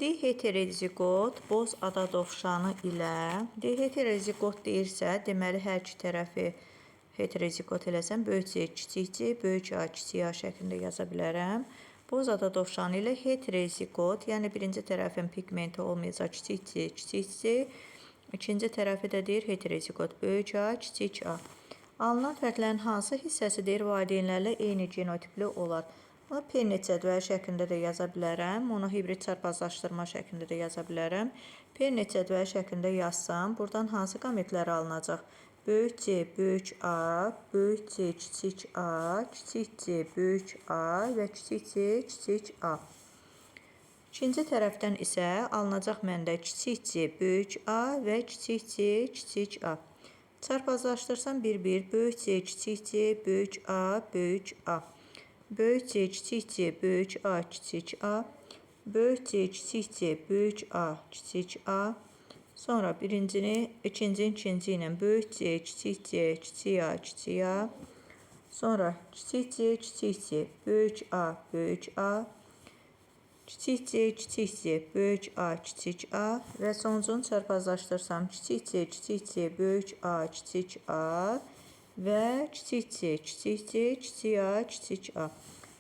Diheterozigot boz ada dovşanı ilə diheterozigot deyirsə, deməli hər iki tərəfi heterozigot eləsəm, böyük C, kiçik C, böyük A, kiçik A şəklində yaza bilərəm. Boz ada dovşanı ilə heterozigot, yəni birinci tərəfin pigmenti olmayacaq, kiçik C, kiçik C. İkinci tərəfi də deyir heterozigot, böyük A, kiçik A. Alınan fərqlərin hansı hissəsi deyir valideynlərlə eyni genotipli olar? Bunu P cədvəl şəklində də yaza bilərəm. Monohibrid çarpazlaşdırma şəklində də yaza bilərəm. P cədvəl şəklində yazsam, buradan hansı qametlər alınacaq? Böyük C, böyük A, böyük C, kiçik A, kiçik C, böyük A və kiçik C, kiçik A. İkinci tərəfdən isə alınacaq məndə kiçik C, böyük A və kiçik C, kiçik A. Çarpazlaşdırsam 1-1, böyük C, kiçik C, böyük A, böyük A. Böyük C, kiçik C, böyük A, kiçik A. Böyük C, kiçik C, böyük A, kiçik A. Sonra birincini, ikinci ilə böyük C, kiçik C, kiçik A, kiçik A. Sonra kiçik C, kiçik C, böyük A, böyük A. Kiçik C, kiçik C, böyük A, kiçik A. Və sonucunu çarpazlaşdırsam, kiçik C, kiçik C, böyük A, kiçik A. Və kiçik C, kiçik C, kiçik A, kiçik A.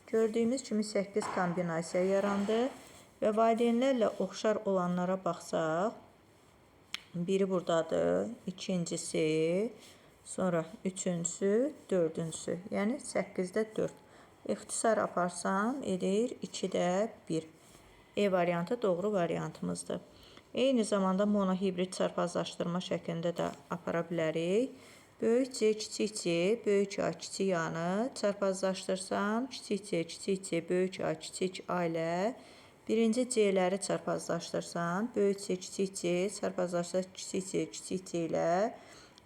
Gördüyümüz kimi 8 kombinasiya yarandı. Və valideynlərlə oxşar olanlara baxsaq, biri buradadır, ikincisi, sonra üçüncüsü, dördüncüsü. Yəni 8-də 4. İxtisar aparsam, edir 2-də 1. E variantı doğru variantımızdır. Eyni zamanda monohibrid çarpazlaşdırma şəklində də apara bilərik. Böyük C, kiçik C, böyük A, kiçik A-nı çarpazlaşdırsam, kiçik C, kiçik C, böyük A, kiçik A ilə birinci C-ləri çarpazlaşdırsam, böyük C, kiçik C, çarpazlaşdırsam, kiçik C, kiçik C ilə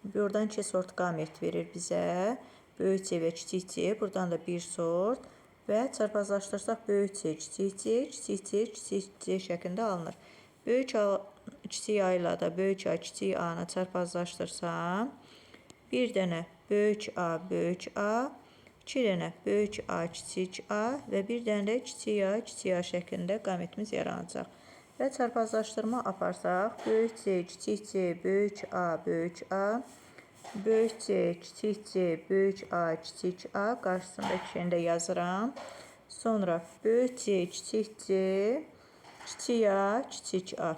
buradan 2 sort qamet verir bizə. Böyük C və kiçik C, buradan da 1 sort və çarpazlaşdırsaq, böyük C, kiçik C, kiçik C, kiçik C şəklində alınır. Böyük A, kiçik A ilə də böyük A, kiçik A-nı çarpazlaşdırsam, bir dənə böyük A, böyük A, 2 dənə böyük A, kiçik A və bir dənə də kiçik A, kiçik A şəklində qametimiz yaranacaq. Və çarpazlaşdırma aparsaq, böyük C, kiçik C, böyük A, böyük A, böyük C, kiçik C, böyük A, kiçik A, qarşısında 2-ni də yazıram. Sonra böyük C, kiçik C, kiçik A, kiçik A.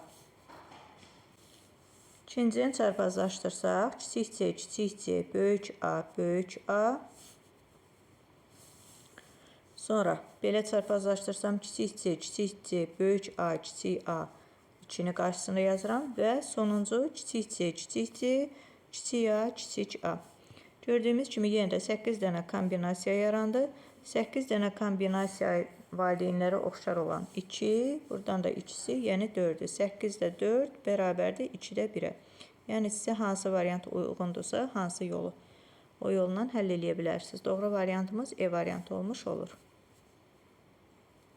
İkincini çarpazlaşdırsaq, kiçik C, kiçik C, böyük A, böyük A. Sonra belə çarpazlaşdırsam, kiçik C, kiçik C, böyük A, kiçik A. 2-ni qarşısında yazıram və sonuncu kiçik C, kiçik C, kiçik A, kiçik A. Gördüyümüz kimi yenə də 8 dənə kombinasiya yarandı. 8 dənə kombinasiya valideynlərə oxşar olan 2, buradan da ikisi, yəni 4-dür. 8-də 4 bərabərdir 2-də 1-ə. Yəni sizə hansı variant uyğundursa, hansı yolu o yolla həll edə bilərsiniz. Doğru variantımız E variantı olmuş olur.